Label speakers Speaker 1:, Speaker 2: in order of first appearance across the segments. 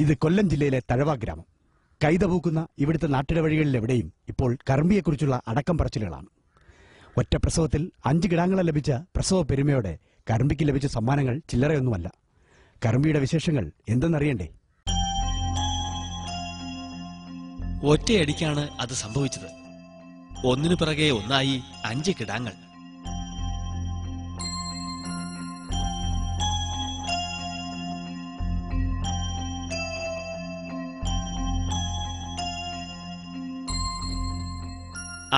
Speaker 1: ഇത് കൊല്ലം ജില്ലയിലെ തഴവ ഗ്രാമം. കൈതപൂക്കുന്ന ഇവിടുത്തെ നാട്ടിടവഴികളിലെവിടെയും ഇപ്പോൾ കറമ്പിയെക്കുറിച്ചുള്ള അടക്കം പറച്ചിലുകളാണ്. ഒറ്റ പ്രസവത്തിൽ 5 കിടാങ്ങളെ ലഭിച്ച പ്രസവ പെരുമയോടെ കറമ്പിക്ക് ലഭിച്ച സമ്മാനങ്ങൾ ചില്ലറയൊന്നുമല്ല. കറമ്പിയുടെ വിശേഷങ്ങൾ എന്തെന്നറിയണ്ടേ?
Speaker 2: ഒറ്റയടിക്കാണ് അത് സംഭവിച്ചത്. ഒന്നിനു പിറകെ ഒന്നായി 5 കിടാങ്ങൾ.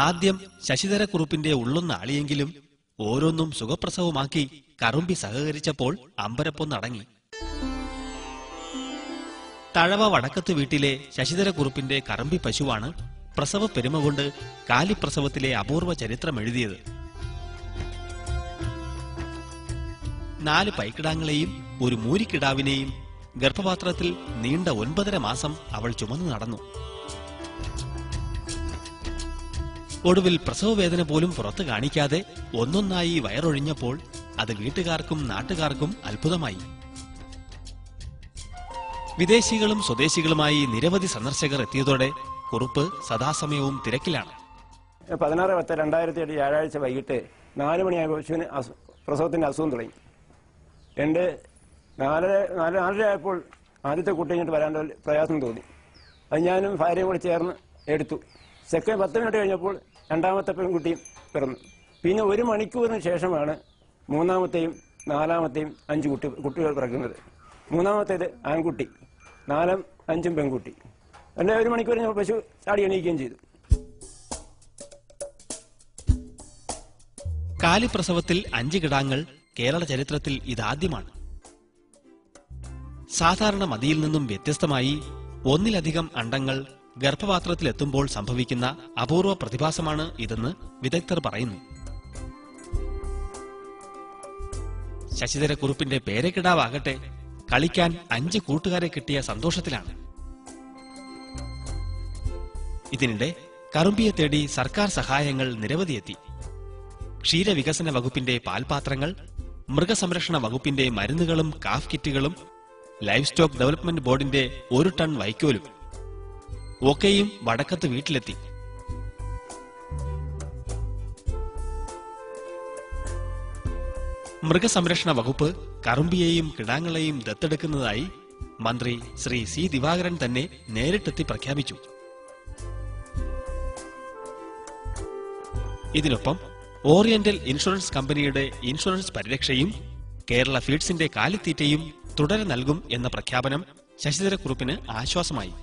Speaker 2: ആദ്യം ശശിധരക്കുറുപ്പിന്റെ ഉള്ളുന്നാളിയെങ്കിലും ഓരോന്നും സുഖപ്രസവമാക്കി കറുമ്പി സഹകരിച്ചപ്പോൾ അമ്പരപ്പൊന്നടങ്ങി. തഴവ വടക്കത്ത് വീട്ടിലെ ശശിധരക്കുറുപ്പിന്റെ കറമ്പി പശുവാണ് പ്രസവ പെരുമ കൊണ്ട് കാലിപ്രസവത്തിലെ അപൂർവ ചരിത്രം എഴുതിയത്. 4 പൈക്കിടാങ്ങളെയും ഒരു മൂരിക്കിടാവിനെയും ഗർഭപാത്രത്തിൽ നീണ്ട 9.5 മാസം അവൾ ചുമന്നു നടന്നു. ഒടുവിൽ പ്രസവവേദന പോലും പുറത്തു കാണിക്കാതെ ഒന്നൊന്നായി വയറൊഴിഞ്ഞപ്പോൾ അത് വീട്ടുകാർക്കും നാട്ടുകാർക്കും അത്ഭുതമായി. വിദേശികളും സ്വദേശികളുമായി നിരവധി സന്ദർശകർ എത്തിയതോടെ കുറുപ്പ് സദാസമയവും തിരക്കിലാണ്.
Speaker 3: 16/10/2007 വ്യാഴാഴ്ച വൈകിട്ട് 4 മണിയായപ്പോൾ പശുവിന് പ്രസവത്തിന്റെ അസുഖം തുടങ്ങി. 4:30 ആയപ്പോൾ ആദ്യത്തെ കുട്ടി കഴിഞ്ഞിട്ട് വരാൻ പ്രയാസം തോന്നി. അത് ഞാനും ഭാര്യയും കൂടി ചേർന്ന് എടുത്തു. സെക്കൻഡ് 10 മിനിറ്റ് കഴിഞ്ഞപ്പോൾ രണ്ടാമത്തെ പെൺകുട്ടിയും പിറന്നു. പിന്നെ 1 മണിക്കൂറിന് ശേഷമാണ് 3-ാമത്തെയും 4-ാമത്തെയും 5 കുട്ടികൾ പിറക്കുന്നത്. 3-ാമത്തേത് ആൺകുട്ടി, 4-ഉം 5-ഉം പെൺകുട്ടി. എൻ്റെ 1 മണിക്കൂർ ഞാൻ പശു ചാടി എണീക്കുകയും ചെയ്തു.
Speaker 2: കാലിപ്രസവത്തിൽ 5 കിടാങ്ങൾ കേരള ചരിത്രത്തിൽ ഇതാദ്യമാണ്. സാധാരണ മതിയിൽ നിന്നും വ്യത്യസ്തമായി ഒന്നിലധികം അണ്ടങ്ങൾ ഗർഭപാത്രത്തിലെത്തുമ്പോൾ സംഭവിക്കുന്ന അപൂർവ പ്രതിഭാസമാണ് ഇതെന്ന് വിദഗ്ധർ പറയുന്നു. ശശിധരക്കുറുപ്പിന്റെ പേരക്കിടാവാകട്ടെ കളിക്കാൻ 5 കൂട്ടുകാരെ കിട്ടിയ സന്തോഷത്തിലാണ്. ഇതിനിടെ കറുമ്പിയെ തേടി സർക്കാർ സഹായങ്ങൾ നിരവധിയെത്തി. ക്ഷീരവികസന വകുപ്പിന്റെ പാൽപാത്രങ്ങൾ, മൃഗസംരക്ഷണ വകുപ്പിന്റെ മരുന്നുകളും കാഫ് കിറ്റുകളും, ലൈഫ് സ്റ്റോക്ക് ഡെവലപ്മെന്റ് ബോർഡിന്റെ 1 ടൺ വൈക്കോലും ഒക്കെയും വടക്കത്ത് വീട്ടിലെത്തി. മൃഗസംരക്ഷണ വകുപ്പ് കറുമ്പിയെയും കിടാങ്ങളെയും ദത്തെടുക്കുന്നതായി മന്ത്രി ശ്രീ സി ദിവാകരൻ തന്നെ നേരിട്ടെത്തി പ്രഖ്യാപിച്ചു. ഇതിനൊപ്പം ഓറിയന്റൽ ഇൻഷുറൻസ് കമ്പനിയുടെ ഇൻഷുറൻസ് പരിരക്ഷയും കേരള ഫീഡ്സിന്റെ കാലിത്തീറ്റയും തുടരെ നൽകും എന്ന പ്രഖ്യാപനം ശശിധരക്കുറുപ്പിന് ആശ്വാസമായി.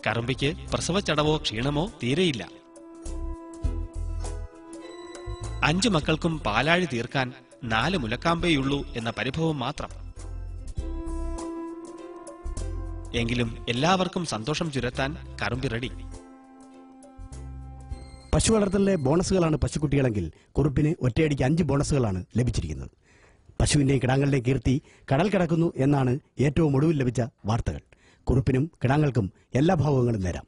Speaker 2: കറുമ്പിക്ക് പ്രസവച്ചടവോ ക്ഷീണമോ തീരെയില്ല. 5 മക്കൾക്കും പാലാഴി തീർക്കാൻ 4 മുലക്കാമ്പേയുള്ളൂ എന്ന പരിഭവം മാത്രം. എങ്കിലും എല്ലാവർക്കും സന്തോഷം ചുരത്താൻ കറുമ്പി റെഡി.
Speaker 1: പശു വളർത്തലിലെ ബോണസുകളാണ് പശുക്കുട്ടികളെങ്കിൽ കുറുപ്പിന് ഒറ്റയടിക്ക് 5 ബോണസുകളാണ് ലഭിച്ചിരിക്കുന്നത്. പശുവിന്റെയും കിടാങ്ങളുടെയും കീർത്തി കടൽ കടക്കുന്നു എന്നാണ് ഏറ്റവും ഒടുവിൽ ലഭിച്ച വാർത്തകൾ. കുറുപ്പിനും കിടാങ്ങൾക്കും എല്ലാ ഭാവങ്ങളും നേരാം.